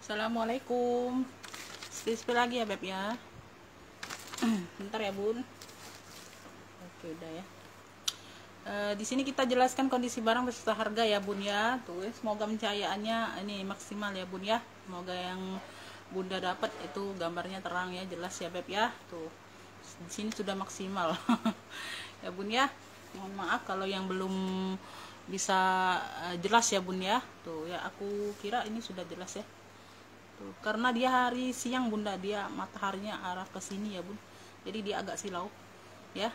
Assalamualaikum. Spill lagi ya Beb ya. Bentar ya Bun. Oke udah ya. Di sini kita jelaskan kondisi barang beserta harga ya Bun ya. Tuh semoga pencahayaannya ini maksimal ya Bun ya. Semoga yang Bunda dapat itu gambarnya terang ya, jelas ya Beb ya. Tuh di sini sudah maksimal. Ya Bun ya. Mohon maaf kalau yang belum bisa jelas ya Bun ya. Tuh ya aku kira ini sudah jelas ya. Tuh, karena dia hari siang Bunda, dia mataharinya arah ke sini ya Bun, jadi dia agak silau ya.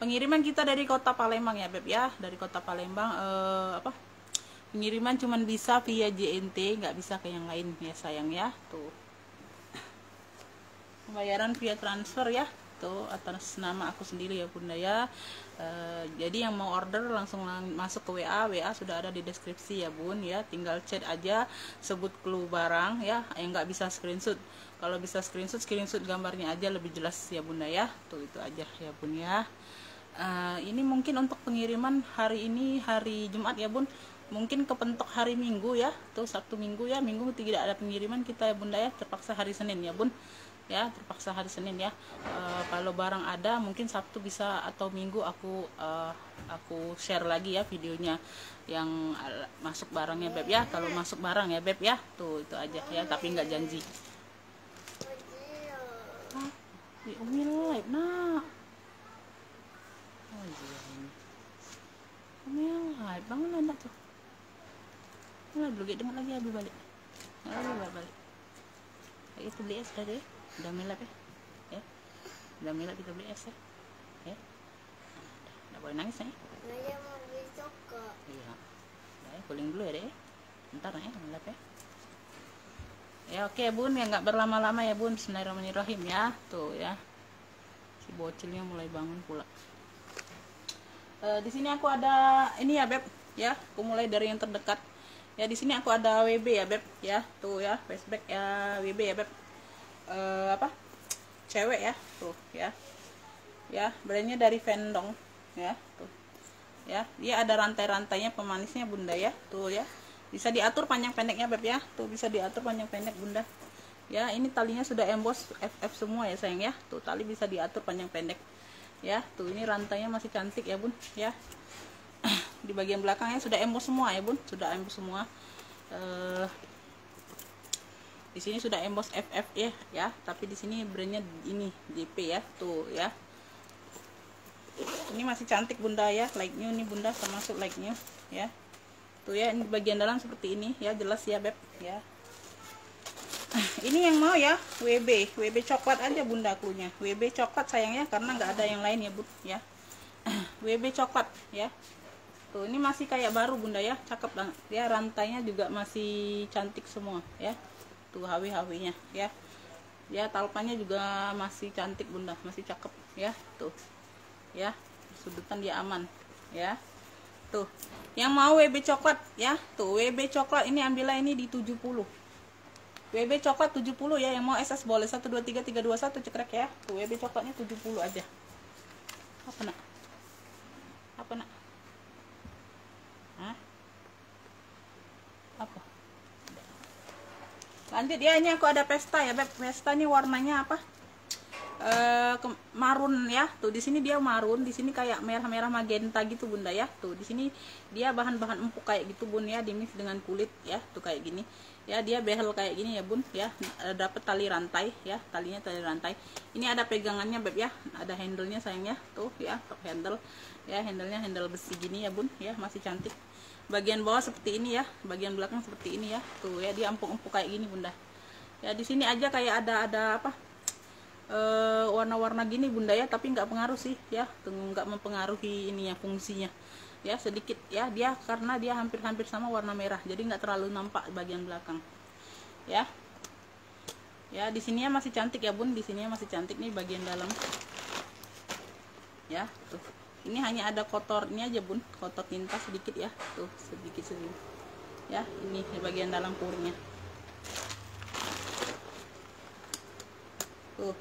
Pengiriman kita dari kota Palembang ya Beb ya, dari kota Palembang. Pengiriman cuman bisa via JNT, nggak bisa ke yang lain ya sayang ya. Tuh pembayaran via transfer ya, tuh atas nama aku sendiri ya Bunda ya. Jadi yang mau order langsung masuk ke WA sudah ada di deskripsi ya Bun ya, tinggal chat aja, sebut clue barang ya, yang nggak bisa screenshot. Kalau bisa screenshot gambarnya aja lebih jelas ya Bunda ya. Tuh itu aja ya Bun ya. Ini mungkin untuk pengiriman hari ini hari Jumat ya Bun, mungkin kepentok hari Minggu ya, tuh Sabtu Minggu ya, Minggu tidak ada pengiriman kita ya Bunda ya, terpaksa hari Senin ya Bun ya, terpaksa hari Senin ya. Kalau barang ada mungkin Sabtu bisa, atau Minggu aku share lagi ya videonya yang masuk barangnya Beb ya. Kalau masuk barang ya Beb ya. Tuh itu aja ya, tapi nggak janji. Di Umi live nak. Oh iya ini. Umi live, bangun anak tuh. Nah, dulu dengar lagi Abi balik. Balik. Kayak itu beli es tadi. Udah milap ya, udah milap kita beli es ya, nggak boleh nangis ya. Naya mau beli coklat. Iya, udah ya, cooling dulu ya deh, ntar ya milap ya. Ya oke Bun, ya nggak berlama-lama ya Bun. Bismillahirrahmanirrahim ya. Tuh ya, si bocilnya mulai bangun pula. Di sini aku ada ini ya Beb ya, aku mulai dari yang terdekat ya. Di sini aku ada WB ya Beb ya, tuh ya, flashback ya WB ya Beb. Cewek ya, tuh ya, brandnya dari Vendong ya, tuh ya, dia ada rantai-rantainya pemanisnya Bunda ya, tuh ya, bisa diatur panjang pendeknya Beb ya, tuh bisa diatur panjang pendek Bunda ya. Ini talinya sudah emboss FF semua ya sayang ya, tuh tali bisa diatur panjang pendek ya. Tuh ini rantainya masih cantik ya Bun ya. Di bagian belakangnya sudah emboss semua ya Bun, sudah emboss semua. Di sini sudah emboss FF ya, tapi di sini brandnya ini JP ya, tuh ya. Ini masih cantik Bunda ya, like new nih Bunda, termasuk like new ya. Tuh ya, ini bagian dalam seperti ini ya, jelas ya Beb ya. Ini yang mau ya, WB coklat aja Bunda klunya, WB coklat sayangnya, karena nggak ada yang lain ya Bun ya. WB coklat ya. Tuh ini masih kayak baru Bunda ya, cakep banget ya, rantainya juga masih cantik semua ya. Tuh HW-nya ya. Ya talpannya juga masih cantik Bunda, masih cakep ya. Tuh ya, sudutan dia aman ya. Tuh yang mau WB coklat ya, tuh WB coklat ini ambillah ini di 70. WB coklat 70 ya, yang mau SS boleh 123321 cekrek ya. Tuh WB coklatnya 70 aja. Apa nak? Hah? Apa? Lanjut ya, ini aku ada pesta ya Beb. Pesta ini warnanya apa? Marun ya. Tuh di sini dia marun, di sini kayak merah-merah magenta gitu Bunda ya. Tuh di sini dia bahan-bahan empuk kayak gitu Bun ya, dimix dengan kulit ya. Tuh kayak gini. Ya dia behel kayak gini ya Bun ya. Dapat tali rantai ya, talinya tali rantai. Ini ada pegangannya Beb ya. Ada handle-nya sayangnya. Tuh ya, top handle. Ya, handle-nya handle besi gini ya Bun ya, masih cantik. Bagian bawah seperti ini ya, bagian belakang seperti ini ya. Tuh ya, dia empuk-empuk kayak gini Bunda. Ya di sini aja kayak ada apa? Warna-warna gini Bunda ya, tapi nggak pengaruh sih ya, nggak mempengaruhi ininya, fungsinya ya, sedikit ya dia, karena dia hampir-hampir sama warna merah, jadi nggak terlalu nampak bagian belakang ya. Ya di sininya masih cantik ya Bun, di sininya masih cantik nih bagian dalam ya. Tuh ini hanya ada kotornya aja Bun, kotor tinta sedikit ya, tuh sedikit ya. Ini di bagian dalam purnya tuh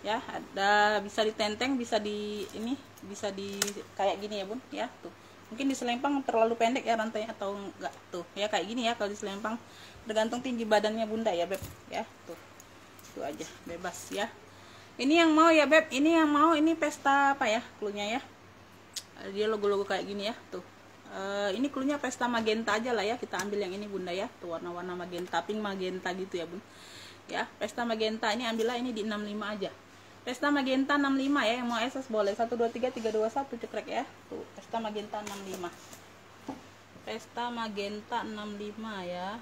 ya, ada bisa ditenteng, bisa di ini, bisa di kayak gini ya Bun ya. Tuh Mungkin di selempang terlalu pendek ya rantainya atau enggak. Tuh ya kayak gini ya kalau di selempang, tergantung tinggi badannya bunda ya beb ya. Tuh aja bebas ya. Ini yang mau ya beb, ini yang mau, ini pesta apa ya klunya ya, dia logo-logo kayak gini ya. Tuh ini klunya pesta magenta aja lah ya, kita ambil yang ini bunda ya. Tuh warna-warna magenta, pink magenta gitu ya bun ya. Pesta magenta ini ambillah ini di 65 aja. Pesta magenta 65 ya, yang mau SS boleh 1 2 3 3 2 1 cekrek ya. Tuh pesta magenta 65. Pesta magenta 65 ya.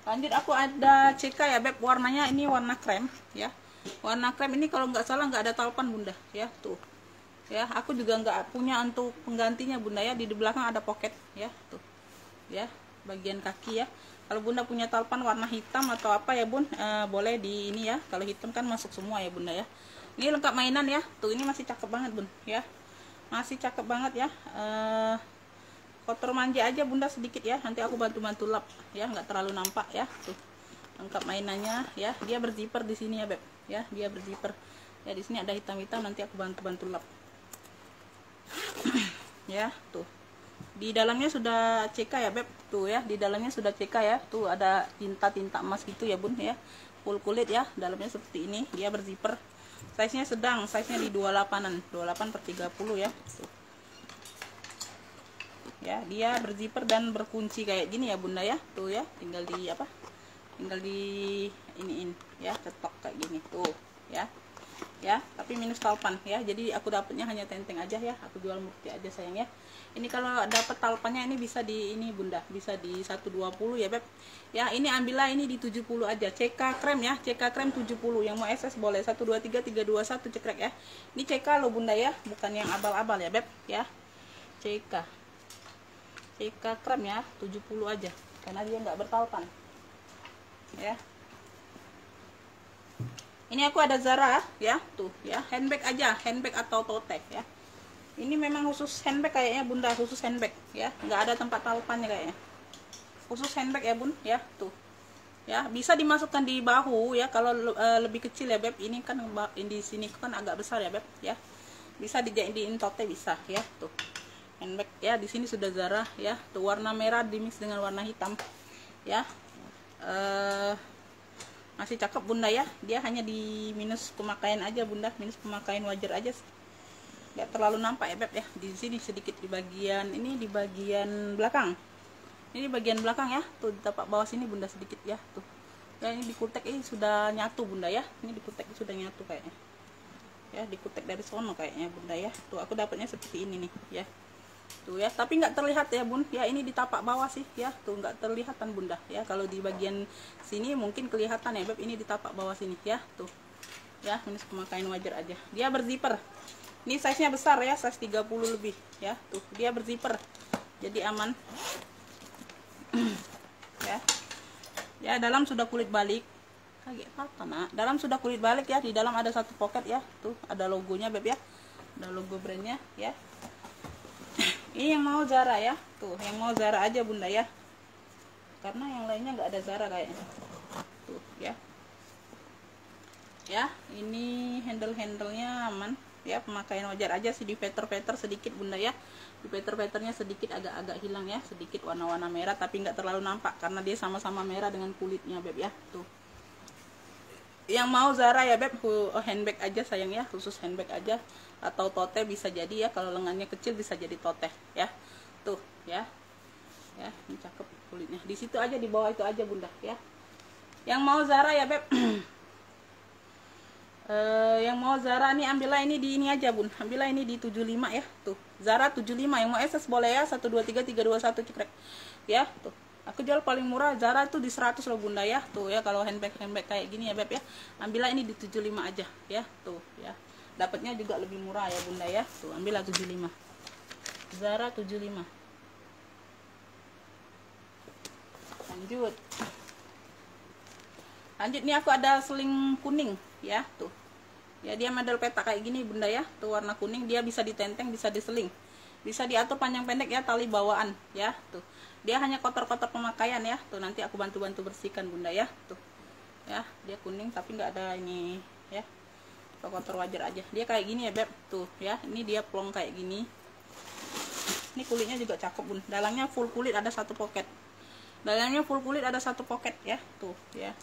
Lanjut aku ada CK ya beb, warnanya ini warna krem ya. Warna krem ini kalau nggak salah nggak ada talpan bunda ya. Tuh ya, aku juga nggak punya untuk penggantinya bunda ya. Di belakang ada pocket ya. Tuh ya, bagian kaki ya. Kalau bunda punya talpan warna hitam atau apa ya bun, boleh di ini ya. Kalau hitam kan masuk semua ya bunda ya. Ini lengkap mainan ya. Tuh ini masih cakep banget bun ya, masih cakep banget ya. Kotor manja aja bunda sedikit ya, nanti aku bantu lap ya, nggak terlalu nampak ya. Tuh lengkap mainannya ya. Dia berzipper di sini ya beb ya, dia berzipper ya. Di sini ada hitam-hitam, nanti aku bantu lap ya. Tuh di dalamnya sudah CK ya beb. Tuh ya, di dalamnya sudah CK ya. Tuh ada tinta emas gitu ya bun ya, full kulit ya. Dalamnya seperti ini, dia berzipper, size nya sedang, size nya di 28an, 28/30 ya. Tuh ya, dia berzipper dan berkunci kayak gini ya bunda ya. Tuh ya, tinggal di apa, tinggal di iniin ya, ketok kayak gini tuh ya. Ya tapi minus talpan ya, jadi aku dapatnya hanya tenteng aja ya, aku jual murti aja sayang ya. Ini kalau dapat talpannya ini bisa di ini bunda, bisa di 120 ya beb ya. Ini ambillah ini di 70 aja, CK krem ya, CK krem 70. Yang mau SS boleh 1 2 3 3 2 1 cekrek ya. Ini CK lo bunda ya, bukan yang abal-abal ya beb ya. CK krem ya 70 aja, karena dia nggak bertalpan ya. Ini aku ada Zara ya. Tuh ya, handbag aja, handbag atau tote ya. Ini memang khusus handbag kayaknya bunda, khusus handbag ya, nggak ada tempat talpannya kayaknya, khusus handbag ya bun ya. Tuh ya, bisa dimasukkan di bahu ya kalau lebih kecil ya beb. Ini kan di sini kan agak besar ya beb ya, bisa dijadiin tote bisa ya. Tuh handbag ya, di sini sudah Zara ya. Tuh warna merah dimix dengan warna hitam ya. Masih cakep bunda ya. Dia hanya di minus pemakaian aja bunda, minus pemakaian wajar aja, nggak terlalu nampak ya beb ya. Di sini sedikit di bagian ini, di bagian belakang ini, di bagian belakang ya. Tuh di tapak bawah sini bunda sedikit ya. Tuh ya, ini di kutek ini sudah nyatu bunda ya. Ini di kutek sudah nyatu kayaknya ya, di kutek dari sono kayaknya bunda ya. Tuh aku dapatnya seperti ini nih ya. Tuh ya, tapi nggak terlihat ya bun ya, ini di tapak bawah sih ya. Tuh nggak terlihatan bunda ya, kalau di bagian sini mungkin kelihatan ya beb. Ini di tapak bawah sini ya. Tuh ya, minus pemakaian wajar aja. Dia berzipper, ini size nya besar ya, size 30 lebih ya. Tuh dia berzipper, jadi aman ya. Ya dalam sudah kulit balik, kaget apa nak, dalam sudah kulit balik ya. Di dalam ada satu pocket ya. Tuh ada logonya beb ya, ada logo brandnya ya. Ini yang mau Zara ya. Tuh yang mau Zara aja bunda ya, karena yang lainnya nggak ada Zara kayaknya. Tuh ya. Ya ini handle-handlenya aman ya, pemakaian wajar aja sih. Di veter sedikit bunda ya, di veternya sedikit agak hilang ya, sedikit warna-warna merah, tapi nggak terlalu nampak karena dia sama-sama merah dengan kulitnya beb ya. Tuh yang mau Zara ya beb, handbag aja sayang ya, khusus handbag aja, atau tote bisa jadi ya. Kalau lengannya kecil bisa jadi tote ya. Tuh ya, ya ini cakep kulitnya. Di situ aja, di bawah itu aja bunda ya. Yang mau Zara ya beb yang mau Zara nih ambillah ini di ini aja bun, ambillah ini di 75 ya. Tuh Zara 75, yang mau SS boleh ya, 1 2 3 3 2 1 cekrek ya. Tuh aku jual paling murah Zara itu di 100 loh bunda ya. Tuh ya, kalau handbag kayak gini ya beb ya, ambillah ini di 75 aja ya. Tuh ya, dapatnya juga lebih murah ya bunda ya. Tuh ambillah 75, Zara 75. Lanjut nih, aku ada seling kuning ya. Tuh ya, dia model peta kayak gini bunda ya. Tuh warna kuning, dia bisa ditenteng, bisa diseling, bisa diatur panjang pendek ya, tali bawaan ya. Tuh dia hanya kotor-kotor pemakaian ya. Tuh nanti aku bantu bersihkan bunda ya. Tuh ya, dia kuning tapi nggak ada ini ya, kalau kotor wajar aja. Dia kayak gini ya beb, tuh ya, ini dia plong kayak gini. Ini kulitnya juga cakep bun, dalangnya full kulit, ada satu pocket. Dalangnya full kulit, ada satu pocket ya, tuh ya.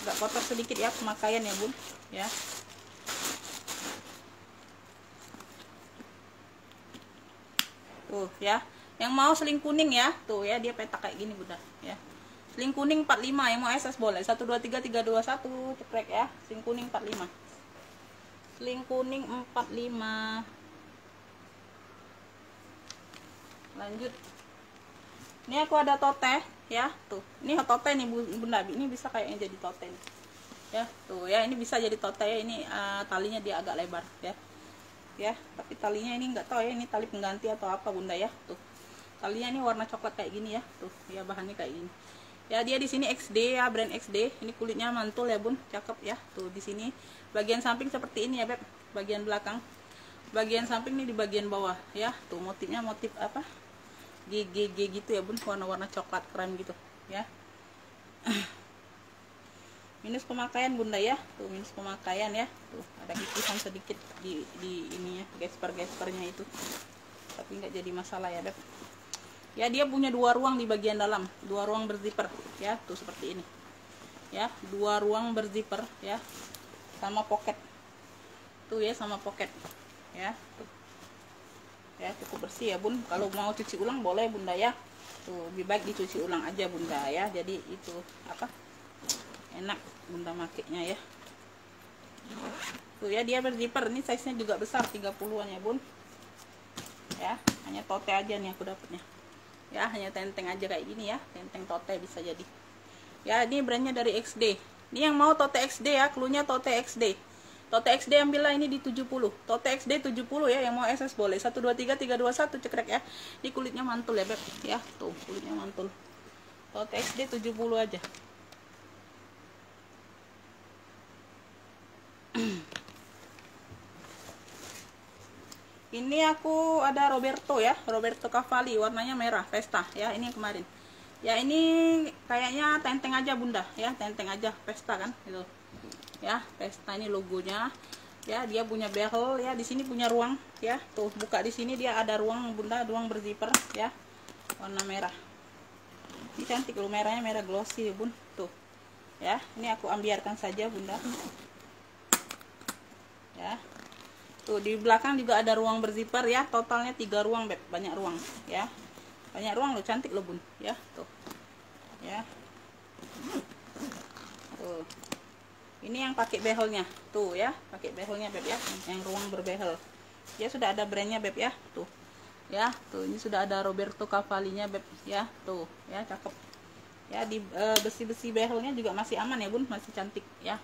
Agak kotor sedikit ya pemakaian ya bun, ya. Tuh ya, yang mau seling kuning ya, tuh ya, dia petak kayak gini bunda ya. Seling kuning 45, yang mau SS boleh 1 2 3 3 2 1 cekrek ya. Seling kuning 45. Seling kuning 45. Lanjut. Ini aku ada tote ya, tuh. Ini tote nih bunda, ini bisa kayaknya jadi tote nih. Ya, tuh ya, ini bisa jadi tote ya. Ini talinya dia agak lebar ya. Ya, tapi talinya ini enggak tahu ya, ini tali pengganti atau apa bunda ya, tuh. Talinya ini warna coklat kayak gini ya, tuh. Ya, bahannya kayak gini. Ya, dia di sini XD ya, brand XD. Ini kulitnya mantul ya bun, cakep ya. Tuh di sini bagian samping seperti ini ya beb, bagian belakang. Bagian samping ini di bagian bawah ya. Tuh motifnya motif apa? GGG gitu ya bun, warna-warna coklat krem gitu ya. Minus pemakaian bunda ya, tuh minus pemakaian ya. Tuh ada hikisan sedikit di ini ya, gesper-gespernya itu. Tapi nggak jadi masalah ya beb. Ya, dia punya 2 ruang di bagian dalam, 2 ruang berzipper ya, tuh seperti ini ya, 2 ruang berzipper ya, sama pocket tuh ya, sama pocket ya, tuh ya, cukup bersih ya bun. Kalau mau cuci ulang boleh bunda ya, tuh lebih baik dicuci ulang aja bunda ya, jadi itu apa, enak bunda makainya ya. Tuh ya, dia berzipper, ini size nya juga besar, 30-an ya bun ya. Hanya tote aja nih aku dapatnya ya, hanya tenteng aja kayak gini ya, tenteng tote bisa jadi ya. Ini brandnya dari XD. Ini yang mau tote XD ya, cluenya tote XD. Tote XD ambillah ini di 70, tote XD 70 ya, yang mau SS boleh 1 2 3 3 2 1 cekrek ya. Ini kulitnya mantul ya beb ya, tuh kulitnya mantul. Tote XD 70 aja. Ini aku ada Roberto ya, Roberto Cavalli, warnanya merah Vesta ya. Ini yang kemarin ya, ini kayaknya tenteng aja bunda ya, tenteng aja Vesta kan gitu ya. Vesta ini logonya ya, dia punya behel ya, di sini punya ruang ya, tuh buka di sini dia ada ruang bunda, ruang berzipper ya, warna merah. Ini cantik loh, merahnya merah glossy bun, tuh ya. Ini aku ambiarkan saja bunda ya. Tuh di belakang juga ada ruang berzipper ya, totalnya 3 ruang beb, banyak ruang ya, banyak ruang loh, cantik loh bun ya, tuh ya. Tuh ini yang pakai behelnya tuh ya, pakai behelnya beb ya, yang ruang berbehel ya, sudah ada brandnya beb ya, tuh ya. Tuh ini sudah ada Roberto Cavalli-nya beb ya, tuh ya, cakep ya. Di besi-besi behelnya juga masih aman ya bun, masih cantik ya,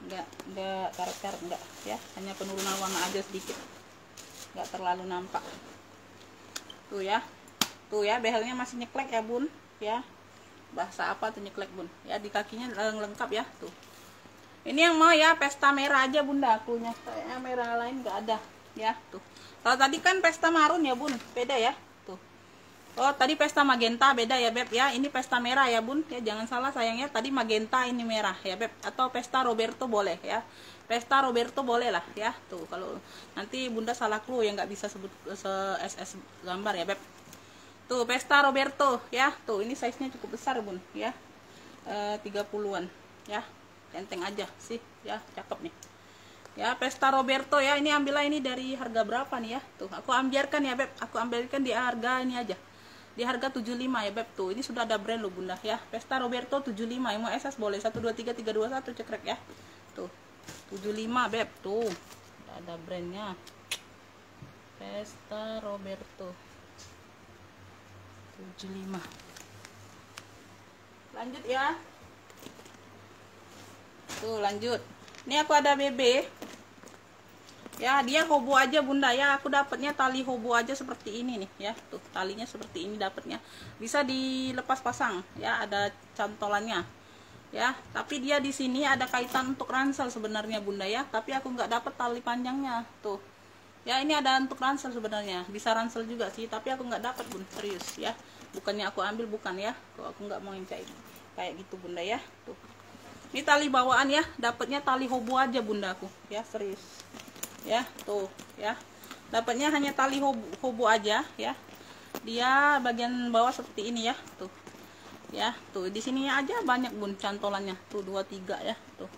enggak karat-karat enggak ya, hanya penurunan warna aja sedikit, enggak terlalu nampak. Tuh ya, tuh ya, behelnya masih nyeklek ya bun ya, bahasa apa tuh nyeklek bun ya, di kakinya lengkap ya. Tuh ini yang mau ya pesta merah aja bunda, akunya kayaknya merah lain enggak ada ya. Tuh kalau tadi kan pesta marun ya bun, beda ya. Tuh, oh tadi pesta magenta, beda ya beb ya. Ini pesta merah ya bun ya, jangan salah sayangnya, tadi magenta ini merah ya beb. Atau pesta Roberto boleh ya, pesta Roberto boleh lah ya. Tuh kalau nanti bunda salah clue ya, nggak bisa sebut SS gambar ya beb. Tuh pesta Roberto ya, tuh ini size nya cukup besar bun ya, 30-an ya, tenteng aja sih ya, cakep nih ya. Pesta Roberto ya, ini ambillah ini dari harga berapa nih ya, tuh aku ambiarkan ya beb, aku ambilkan di harga ini aja, di harga 75 ya beb. Tuh ini sudah ada brand lo bunda ya, pesta Roberto 75, yang mau SS boleh 1 2 3 3 2 1 cekrek ya. Tuh 75 beb, tuh ada brandnya, pesta Roberto 75. Lanjut ya, tuh lanjut. Ini aku ada BB ya, dia hobo aja bunda ya, aku dapatnya tali hobo aja seperti ini nih ya. Tuh talinya seperti ini dapatnya, bisa dilepas pasang ya, ada cantolannya ya. Tapi dia di sini ada kaitan untuk ransel sebenarnya bunda ya, tapi aku nggak dapat tali panjangnya. Tuh ya, ini ada untuk ransel sebenarnya, bisa ransel juga sih, tapi aku nggak dapat bun, serius ya. Bukannya aku ambil, bukan ya, kok aku nggak mau yang kayak gitu bunda ya. Tuh Ini tali bawaan ya, dapatnya tali hobo aja bundaku ya, serius ya. Tuh ya, dapatnya hanya tali hobo aja ya. Dia bagian bawah seperti ini ya, tuh ya. Tuh di sini aja banyak bun cantolannya, tuh 2 3 ya. Tuh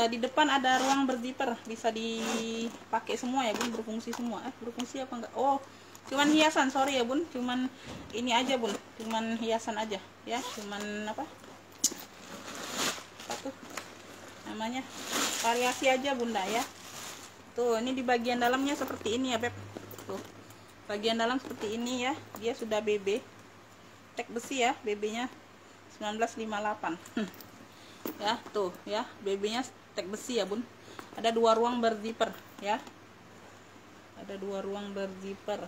di depan ada ruang berzipper, bisa dipakai semua ya bun, berfungsi semua. Berfungsi apa enggak? Oh, cuman hiasan, sorry ya bun, cuman ini aja bun, cuman hiasan aja ya, cuman apa tuh namanya, variasi aja bunda ya. Tuh ini di bagian dalamnya seperti ini ya beb. Tuh bagian dalam seperti ini ya, dia sudah BB tek besi ya, BB nya 1958 ya. Tuh ya, BB nya tek besi ya bun. Ada 2 ruang berzipper ya, ada 2 ruang berzipper.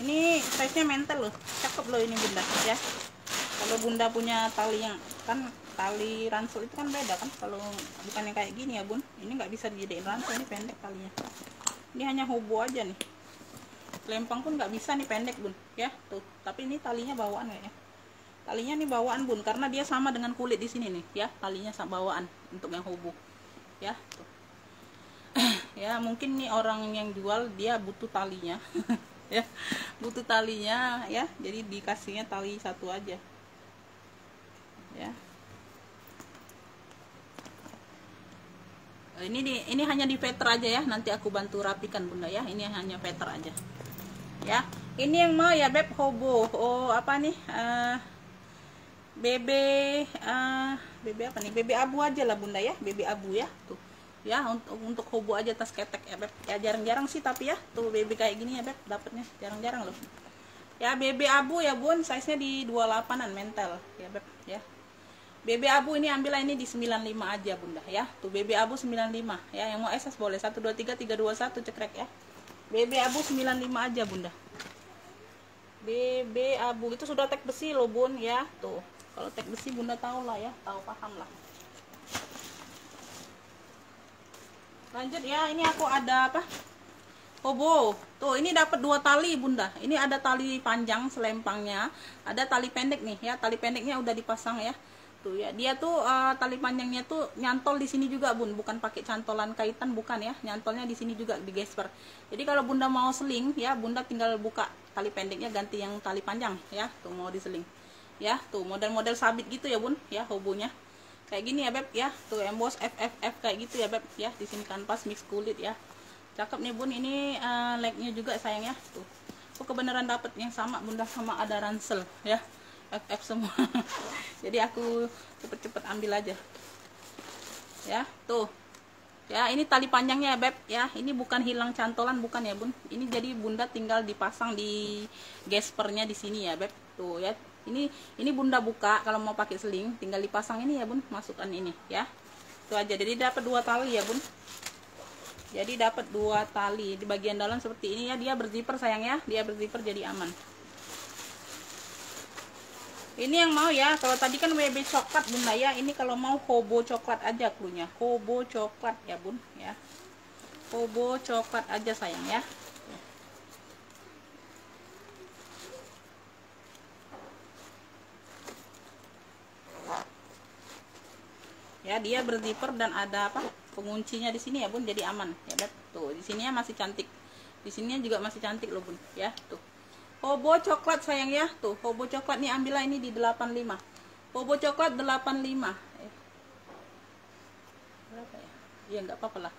Ini size nya mental loh, cakep loh ini bunda ya. Kalau bunda punya tali yang kan tali ransel itu kan beda kan, kalau bukan yang kayak gini ya bun, ini nggak bisa dijadiin ransel, ini pendek talinya. Ini hanya hobo aja nih, lempang pun nggak bisa nih, pendek bun ya. Tuh tapi ini talinya bawaan kayaknya, talinya nih bawaan bun, karena dia sama dengan kulit di sini nih ya, talinya sama bawaan untuk yang hobo ya. Tuh ya mungkin nih orang yang jual dia butuh talinya ya, butuh talinya ya, jadi dikasihnya tali satu aja ya. Ini hanya di veter aja ya, nanti aku bantu rapikan bunda ya. Ini hanya veter aja ya. Ini yang mau ya beb hobo, oh apa nih, BB BB apa nih, BB abu aja lah bunda ya, BB abu ya. Tuh ya, untuk hobo aja tas ketek ya beb ya, jarang-jarang sih tapi ya. Tuh BB kayak gini ya beb, dapatnya jarang-jarang loh ya. BB abu ya bun, size nya di 28an mental ya beb ya. BB abu ini ambillah ini di 95 aja bunda ya. Tuh BB abu 95 ya, yang mau SS boleh 123 321 cekrek ya. BB abu 95 aja bunda. BB abu itu sudah tek besi loh bun ya. Tuh kalau tek besi bunda tahu lah ya, tahu paham lah. Lanjut ya, ini aku ada apa, hobo. Tuh ini dapat 2 tali bunda, ini ada tali panjang selempangnya, ada tali pendek nih ya. Tali pendeknya udah dipasang ya. Tuh ya, dia tuh tali panjangnya tuh nyantol di sini juga bun, bukan pakai cantolan kaitan, bukan ya, nyantolnya di sini juga di gesper. Jadi kalau bunda mau seling ya, bunda tinggal buka tali pendeknya, ganti yang tali panjang ya. Tuh mau diseling ya. Tuh model-model sabit gitu ya bun ya, hobonya kayak gini ya beb ya. Tuh emboss FFF kayak gitu ya beb ya. Di sini kanvas mix kulit ya, cakep nih bun. Ini legnya juga sayang ya. Tuh aku kebenaran dapat yang sama bunda, sama ada ransel ya, FF semua jadi aku cepet-cepet ambil aja ya. Tuh ya, ini tali panjangnya ya beb ya, ini bukan hilang cantolan, bukan ya bun. Ini jadi bunda tinggal dipasang di gespernya di sini ya beb. Tuh ya, ini bunda buka kalau mau pakai seling, tinggal dipasang ini ya bun, masukkan ini ya. Itu aja, jadi dapat 2 tali ya bun. Jadi dapat 2 tali di bagian dalam seperti ini ya. Dia berzipper sayang ya, dia berzipper jadi aman. Ini yang mau ya, kalau tadi kan WB coklat bunda ya, ini kalau mau hobo coklat aja klunya, hobo coklat ya bun ya, hobo coklat aja sayang ya. Ya dia berzipper dan ada apa, penguncinya di sini ya bun, jadi aman ya beb. Tuh di sininya masih cantik, di sininya juga masih cantik loh bun ya. Tuh hobo coklat sayang ya. Tuh hobo coklat nih, ambillah ini di 85, hobo coklat 85 berapa ya, iya nggak apa-apa lah,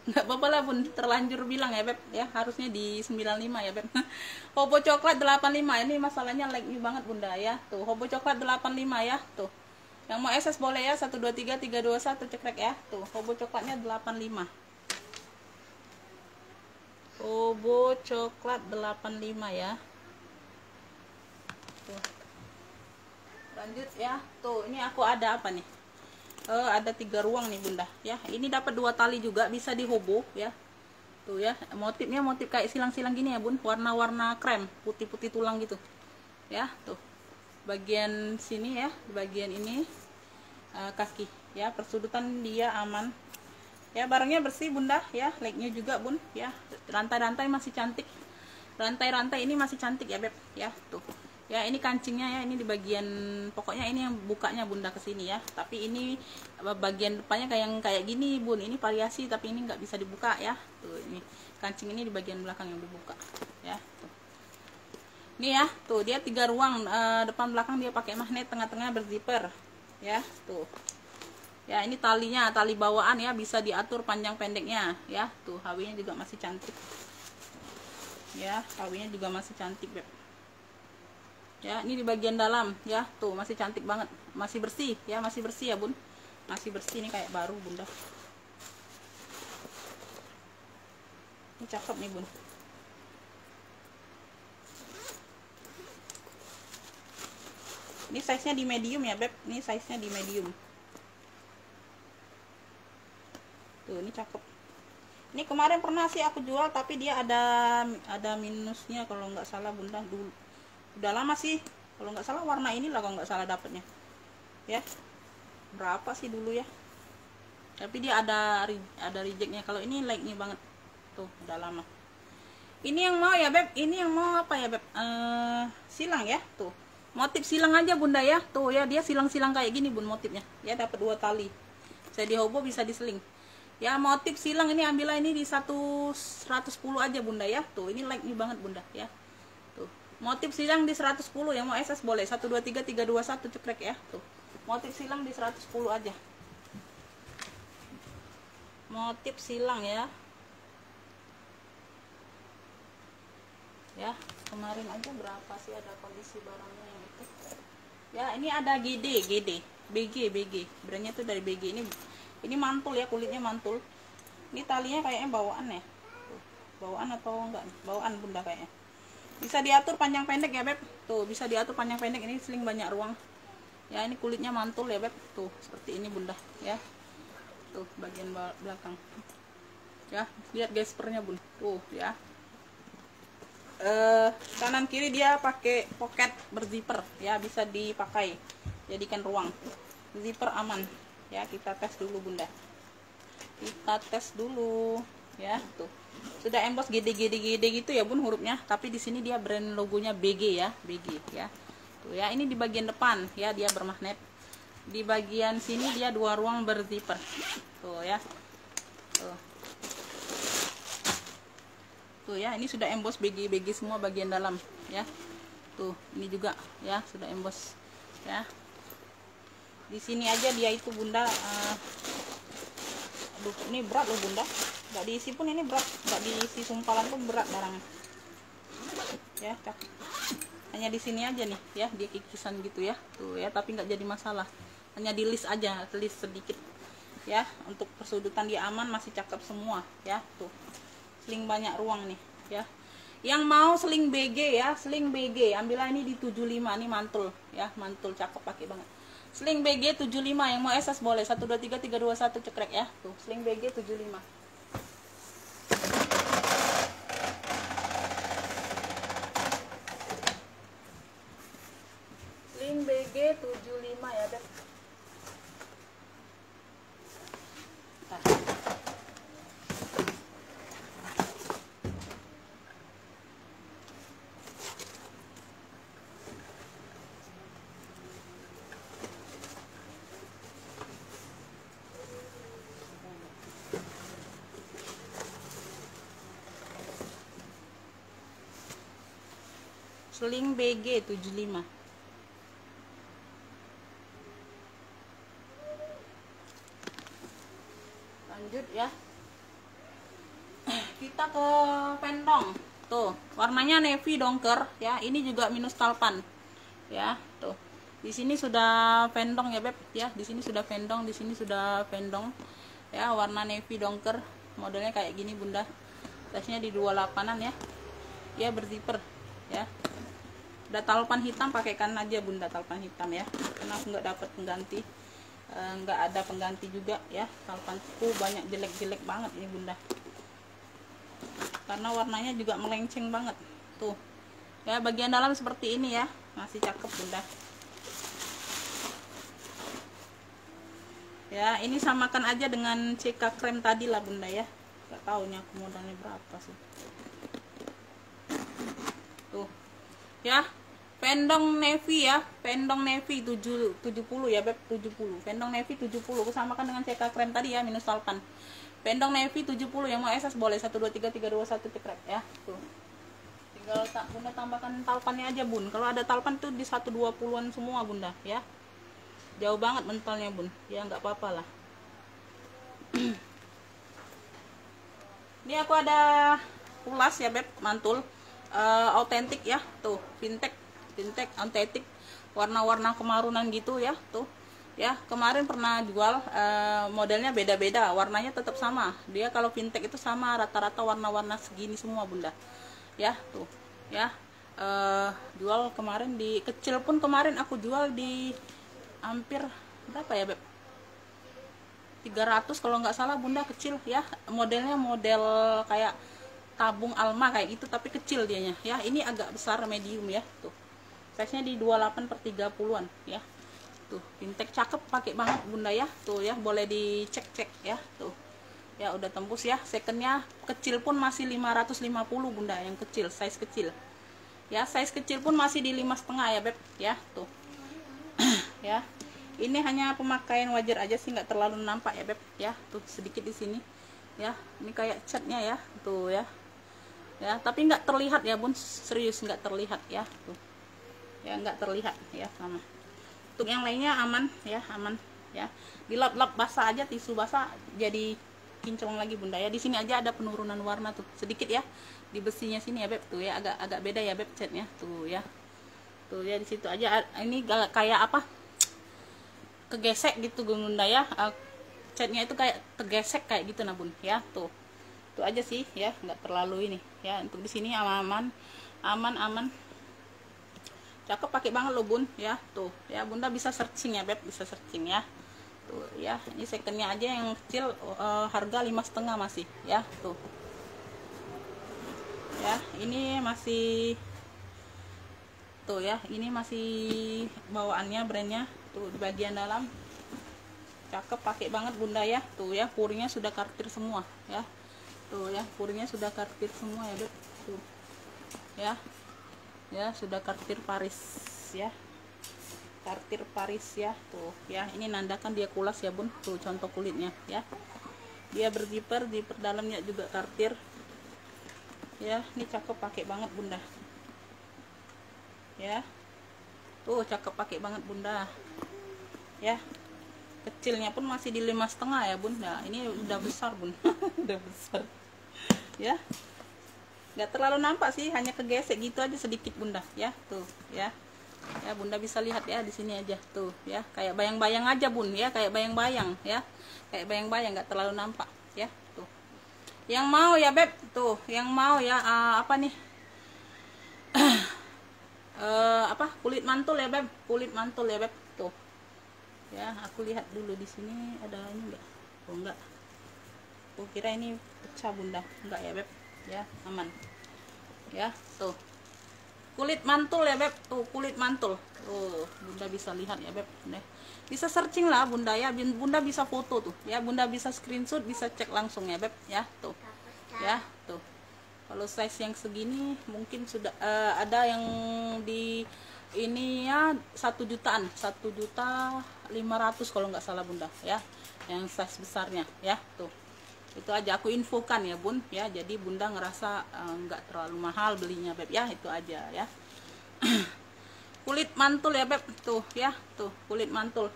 nggak apa-apa lah bun, terlanjur bilang ya beb ya, harusnya di 95 ya beb. Hobo coklat 85, ini masalahnya like banget bunda ya. Tuh hobo coklat 85 ya. Tuh yang mau SS boleh ya, 123 321 cekrek ya. Tuh hobo coklatnya 85, hobo coklat 85 ya. Tuh lanjut ya. Tuh ini aku ada apa nih, ada 3 ruang nih bunda ya. Ini dapat 2 tali juga, bisa di hobo ya. Tuh ya, motifnya motif kayak silang-silang gini ya bun, warna-warna krem, putih-putih tulang gitu ya. Tuh bagian sini ya, bagian ini kaki ya, persudutan dia aman Ya, barangnya bersih bunda ya, legnya juga bun ya, rantai-rantai masih cantik, rantai-rantai ini masih cantik ya beb ya. Tuh ya, ini kancingnya ya, ini di bagian, pokoknya ini yang bukanya bunda ke sini ya, tapi ini bagian depannya kayak gini bun, ini variasi tapi ini nggak bisa dibuka ya. Tuh, ini kancing ini di bagian belakang yang dibuka ya. Tuh. Ini ya, tuh dia 3 ruang, depan belakang dia pakai magnet, tengah-tengah berzipper ya. Tuh ya, ini talinya, tali bawaan ya, bisa diatur panjang pendeknya ya. Tuh HW-nya juga masih cantik ya, HW-nya juga masih cantik beb ya. Ini di bagian dalam ya, tuh masih cantik banget, masih bersih ya, masih bersih ya bun, masih bersih, ini kayak baru bunda. Ini cakep nih bun. Ini size nya di medium ya beb, ini size nya di medium. Tuh, ini cakep. Ini kemarin pernah sih aku jual, tapi dia ada minusnya kalau nggak salah bunda. Dulu udah lama sih, kalau nggak salah warna inilah kalau nggak salah dapatnya ya. Berapa sih dulu ya, tapi dia ada rejectnya. Kalau ini like-nya banget tuh, udah lama. Ini yang mau ya beb, ini yang mau apa ya beb, silang ya. Tuh motif silang aja bunda ya. Tuh ya, dia silang-silang kayak gini bun motifnya ya, dapat 2 tali, bisa dihobo bisa diseling ya. Motif silang ini ambillah ini di 110 aja bunda ya. Tuh ini like nih banget bunda ya. Tuh motif silang di 110, yang mau SS boleh 123 321 cekrek ya. Tuh motif silang di 110 aja, motif silang ya. Ya kemarin aja berapa sih ada kondisi barangnya yang itu ya. Ini ada BG brandnya tuh dari BG. Ini mantul ya, kulitnya mantul. Ini talinya kayaknya bawaan ya. Tuh, bawaan atau enggak? Bawaan bunda kayaknya. Bisa diatur panjang pendek ya beb. Tuh bisa diatur panjang pendek. Ini seling banyak ruang ya. Ini kulitnya mantul ya beb. Tuh seperti ini bunda ya. Tuh bagian belakang ya, lihat gespernya bun. Tuh ya, kanan kiri dia pakai pocket berzipper ya, bisa dipakai jadikan ruang. Zipper aman ya. Kita tes dulu bunda, kita tes dulu ya. Tuh sudah emboss GD gitu ya bun hurufnya, tapi di sini dia brand logonya BG ya, BG ya. Tuh ya, ini di bagian depan ya dia bermagnet, di bagian sini dia 2 ruang berzipper tuh ya. Tuh ya, ini sudah emboss BG semua bagian dalam ya. Tuh ini juga ya sudah emboss ya. Di sini aja dia itu bunda, aduh ini berat loh bunda, nggak diisi pun ini berat, nggak diisi sumpalan pun berat barangnya ya. Hanya di sini aja nih ya, dia kikisan gitu ya. Tuh ya, tapi nggak jadi masalah, hanya di list aja, list sedikit ya. Untuk persudutan dia aman, masih cakep semua ya. Tuh seling banyak ruang nih ya. Yang mau seling BG ya, seling BG ambillah ini di 75, ini mantul ya, mantul cakep, pakai banget. Seling BG 75, yang mau SS boleh 123 321 cekrek ya. Tuh seling BG 75. Seling BG 75 ya deh. Seling BG 75. Lanjut ya, kita ke pendong. Tuh warnanya navy dongker ya. Ini juga minus talpan ya. Tuh di sini sudah pendong ya beb ya. Di sini sudah pendong, di sini sudah pendong ya. Warna navy dongker, modelnya kayak gini bunda. Size-nya di 28an ya. Dia berzipper ya. Udah talpan hitam, pakaikan aja bunda talpan hitam ya, karena aku nggak dapat pengganti, nggak ada pengganti juga ya. Talpanku banyak jelek-jelek banget ini bunda, karena warnanya juga melenceng banget. Tuh ya, bagian dalam seperti ini ya, masih cakep bunda. Ya, ini samakan aja dengan CK krem tadi lah bunda ya. Gak tahu nih aku modalnya berapa sih. Tuh. Ya. Pendong navy ya. Pendong navy 70 ya, Beb, 70. Pendong navy 70. Aku samakan dengan CK krem tadi ya, minus talpan. Pendong navy 70 yang mau SS boleh 1 2 3 3 2 1 cekrek ya. Tuh. Tinggal bunda tambahkan talpannya aja, Bun. Kalau ada talpan tuh di 120-an semua, Bunda ya. Jauh banget mentalnya, Bun. Ya nggak apa-apa lah. Ini aku ada pulas ya, Beb, mantul autentik ya, tuh vintage autentik, warna-warna kemarunan gitu ya, tuh ya. Kemarin pernah jual, modelnya beda-beda, warnanya tetap sama. Dia kalau vintage itu sama, rata-rata warna-warna segini semua bunda ya, tuh ya. Jual kemarin di kecil pun, kemarin aku jual di hampir berapa ya, Beb, 300 kalau nggak salah bunda, kecil ya. Modelnya model kayak tabung Alma kayak gitu, tapi kecil dianya ya. Ini agak besar medium ya, tuh size nya di 28 per 30-an ya. Tuh vintage cakep, pakai banget bunda ya, tuh ya. Boleh dicek-cek ya, tuh ya. Udah tembus ya. Secondnya kecil pun masih 550 bunda, yang kecil, size kecil ya. Size kecil pun masih di 5,5 ya, Beb ya, tuh ya. Ini hanya pemakaian wajar aja sih, nggak terlalu nampak ya, Beb ya. Tuh sedikit di sini ya. Ini kayak catnya ya, tuh ya. Ya, tapi nggak terlihat ya, Bun. Serius nggak terlihat ya, tuh ya, nggak terlihat ya, sama. Untuk yang lainnya aman ya, aman ya. Dilap-lap basah aja, tisu basah jadi kinclong lagi bunda ya. Di sini aja ada penurunan warna tuh sedikit ya, di besinya sini ya, Beb, tuh ya. Agak beda ya, Beb, catnya tuh ya. Tuh ya, di situ aja. Ini kayak apa, kegesek gitu bunda ya. Catnya itu kayak tergesek kayak gitu nah, Bun ya, tuh. Itu aja sih ya, nggak terlalu ini ya. Untuk di sini aman. Cakep, pakai banget loh, Bun ya, tuh ya. Bunda bisa searching ya, Beb, bisa searching ya, tuh ya. Ini secondnya aja yang kecil, harga 5,5 masih ya, tuh ya. Ini masih tuh ya, ini masih bawaannya, brandnya tuh di bagian dalam. Cakep, pakai banget bunda ya, tuh ya. Purinya sudah kartir semua ya, tuh ya. Purinya sudah kartir semua ya, Beb, tuh ya. Ya sudah kartir Paris ya, kartir Paris ya, tuh ya. Ini nandakan dia kulas ya, Bun, tuh contoh kulitnya ya. Dia berziper, zipper dalamnya juga kartir ya. Ini cakep, pakai banget bunda ya, tuh cakep, pakai banget bunda ya. Kecilnya pun masih di 5,5 ya, Bunda. Ini udah besar, Bun. Udah besar ya. Nggak terlalu nampak sih, hanya kegesek gitu aja sedikit bunda ya, tuh ya. Ya bunda bisa lihat ya, di sini aja tuh ya. Kayak bayang-bayang aja, Bun ya, kayak bayang-bayang ya. Kayak bayang-bayang, nggak terlalu nampak ya, tuh. Yang mau ya, Beb, tuh yang mau ya, apa nih, apa, kulit mantul ya, Beb, kulit mantul ya, Beb, tuh ya. Aku lihat dulu di sini ada ini enggak? Oh enggak, aku kira ini pecah bunda. Enggak ya, Beb ya, aman ya. Tuh kulit mantul ya, Beb, tuh kulit mantul tuh. Bunda bisa lihat ya, Beb, bisa searching lah bunda ya. Bunda bisa foto tuh ya, Bunda bisa screenshot, bisa cek langsung ya, Beb ya, tuh ya. Tuh kalau size yang segini mungkin sudah ada yang di ini ya, 1 jutaan, 1.500.000 kalau nggak salah bunda ya, yang size besarnya ya, tuh. Itu aja aku infokan ya, Bun ya. Jadi bunda ngerasa nggak terlalu mahal belinya, Beb ya. Itu aja ya. Kulit mantul ya, Beb, tuh ya, tuh kulit mantul.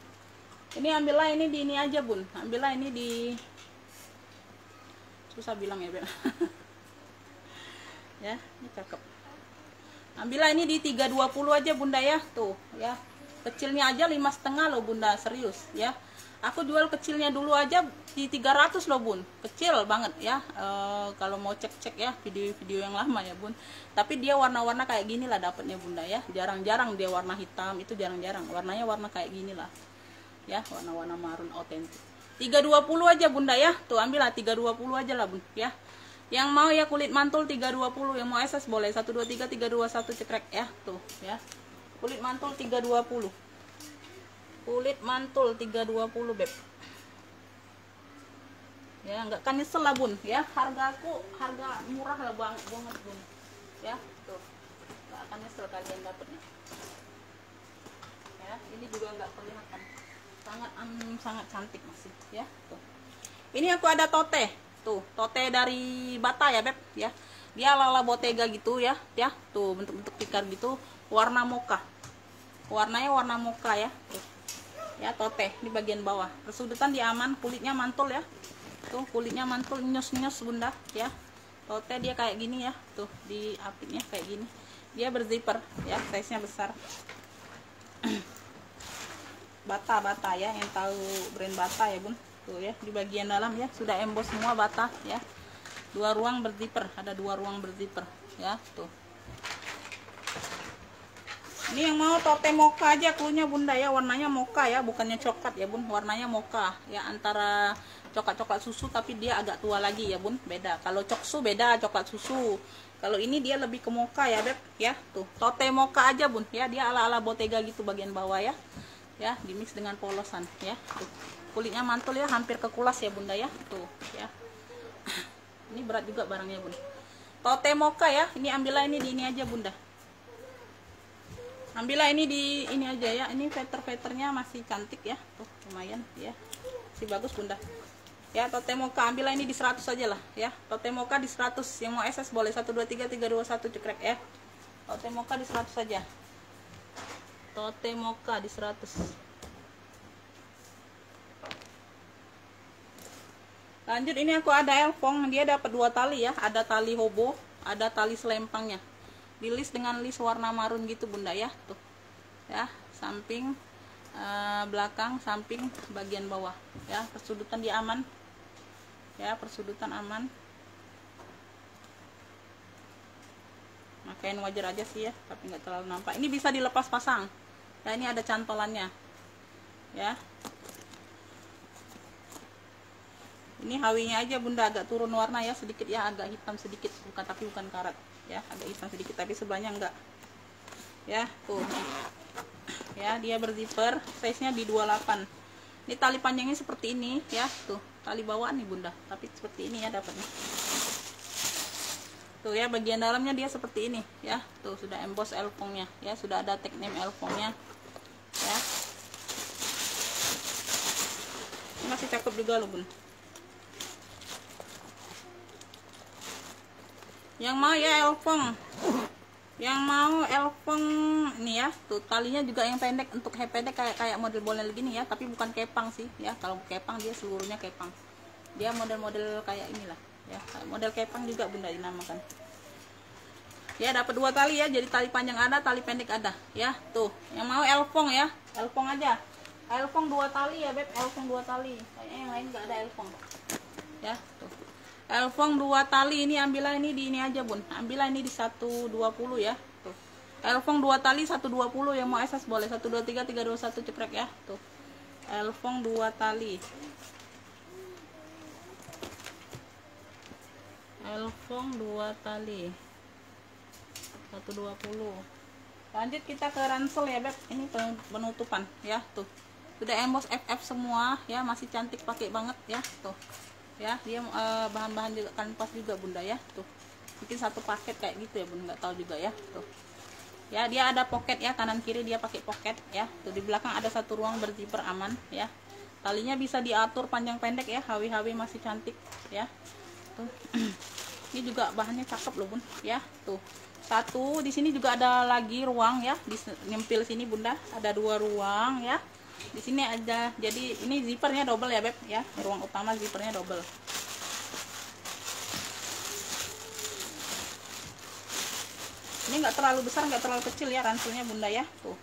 Ini ambillah ini di ini aja, Bun. Ambillah ini di, susah bilang ya, Beb. Ya, ini cakep. Ambillah ini di 320 aja bunda ya, tuh ya. Kecilnya aja 5,5 loh bunda, serius ya. Aku jual kecilnya dulu aja di 300 loh, Bun. Kecil banget ya. Kalau mau cek-cek ya video-video yang lama ya, Bun. Tapi dia warna-warna kayak gini lah dapatnya bunda ya. Jarang-jarang dia warna hitam, itu jarang-jarang. Warnanya warna kayak gini lah ya, warna-warna marun autentik. 320 aja bunda ya. Tuh ambillah 320 aja lah, Bun ya. Yang mau ya kulit mantul 320, yang mau SS boleh 1 2 3 3 2 1 cekrek ya, tuh ya. Kulit mantul 320. Kulit mantul 320, Beb. Ya nggak akan nyesel lah bun ya, harga murah lah banget bun ya, tuh nggak akan nyesel kalian dapetnya ya. Ini juga nggak kelihatan, sangat cantik masih ya. Tuh ini aku ada tote, tuh tote dari Bata ya beb ya, dia ala Bottega gitu ya, tuh bentuk tikar gitu, warna mocha, warnanya warna mocha ya. Tuh ya, tote di bagian bawah, persudutan dia aman, kulitnya mantul ya, tuh kulitnya mantul, nyos bunda ya. Tote dia kayak gini ya, tuh di apitnya kayak gini, dia berzipper ya, size nya besar. Bata ya, yang tahu brand Bata ya bun, tuh ya di bagian dalam ya sudah emboss semua Bata ya, 2 ruang berzipper, ada 2 ruang berzipper ya. Tuh ini yang mau tote mocha aja cluenya bunda ya, warnanya mocha ya, bukannya coklat ya bun, warnanya mocha ya, antara coklat susu tapi dia agak tua lagi ya bun, beda. Kalau coksu beda, coklat susu. Kalau ini dia lebih ke mocha ya beb ya. Tuh tote mocha aja bun ya, dia ala Bottega gitu bagian bawah ya, di mix dengan polosan ya. Tuh kulitnya mantul ya, hampir ke kulas ya bunda ya. Tuh ya, ini berat juga barangnya bun, tote mocha ya. Ini ambillah ini di ini aja bunda, ambillah ini di ini aja ya. Ini feather-feathernya masih cantik ya, tuh lumayan ya, masih bagus bunda ya. Tote mocha ambillah ini di 100 aja lah ya, tote mocha di 100. Yang mau SS boleh 123321 cekrek ya. Tote mocha di 100 saja, tote mocha di 100. Lanjut ini aku ada elfong, dia dapat 2 tali ya, ada tali hobo, ada tali selempangnya, di list dengan list warna marun gitu bunda ya. Tuh ya, samping belakang, samping, bagian bawah ya. Persudutan dia aman ya, persudutan aman, makain wajar aja sih ya, tapi nggak terlalu nampak. Ini bisa dilepas pasang ya, ini ada cantolannya ya. Ini hawinya aja bunda agak turun warna ya sedikit ya, agak hitam sedikit, bukan karat ya, agak hitam sedikit, tapi sebelahnya enggak ya. Tuh ya, dia berzipper, size nya di 28. Ini tali panjangnya seperti ini ya, tuh tali bawaan nih bunda, tapi seperti ini ya dapatnya. Tuh ya, bagian dalamnya dia seperti ini ya. Tuh sudah emboss elfongnya ya, sudah ada tag name elfongnya ya. Ini masih cakep juga loh bun. Yang mau ya elfong, yang mau elfong ini ya, tuh talinya juga yang pendek, untuk pendek kayak model-model gini ya, tapi bukan kepang sih ya. Kalau kepang dia seluruhnya kepang, dia model-model kayak inilah ya, model kepang juga bunda dinamakan ya. Dapat 2 tali ya, jadi tali panjang ada, tali pendek ada ya. Tuh yang mau elfong ya, elfong aja, elfong 2 tali ya beb, elfong 2 tali, kayaknya yang lain nggak ada elfong ya. Tuh elfong 2 tali, ini ambillah ini di ini aja bun, ambillah ini di 120 ya. Tuh elfong 2 tali 120, yang mau SS boleh 123321 cekrek ya. Tuh elfong 2 tali, elfong 2 tali 120. Lanjut kita ke ransel ya beb, ini penutupan ya. Tuh sudah emboss FF semua ya, masih cantik, pakai banget ya. Tuh ya, dia bahan-bahan juga kanvas juga bunda ya. Tuh mungkin satu paket kayak gitu ya bunda, nggak tahu juga ya. Tuh ya, dia ada pocket ya, kanan kiri dia pakai pocket ya. Tuh di belakang ada 1 ruang berzipper aman ya. Talinya bisa diatur panjang pendek ya, hawi masih cantik ya. Tuh ini juga bahannya cakep loh bun ya. Tuh satu di sini juga ada lagi ruang ya, di nyempil sini bunda, ada 2 ruang ya. Di sini ada, jadi ini zippernya double ya beb ya, ruang utama zippernya double. Ini enggak terlalu besar, enggak terlalu kecil ya ranselnya bunda ya. Tuh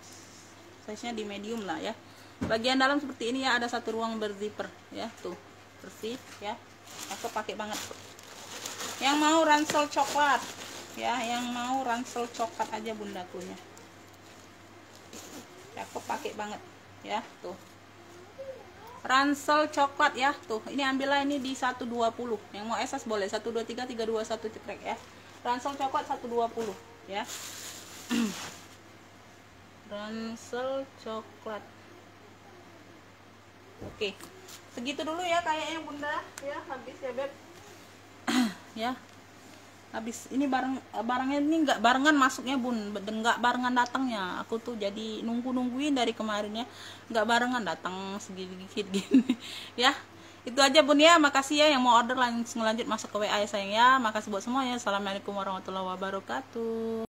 size nya di medium lah ya. Bagian dalam seperti ini ya, ada 1 ruang berzipper ya. Tuh bersih ya, aku pakai banget. Yang mau ransel coklat ya, yang mau ransel coklat aja bunda punya, aku pakai banget ya. Tuh ransel coklat ya. Tuh ini ambillah ini di 120, yang mau SS boleh 123321 cekrek ya. Ransel coklat 120 ya. Ransel coklat Oke, segitu dulu ya kayaknya bunda ya, habis ya beb. Ya habis ini barangnya ini nggak barengan masuknya bun, nggak barengan datangnya. Aku tuh jadi nungguin dari kemarin ya, nggak barengan datang sedikit gini. Ya itu aja bun ya, makasih ya yang mau order langsung lanjut masuk ke WA ya sayang ya. Makasih buat semuanya, assalamualaikum warahmatullahi wabarakatuh.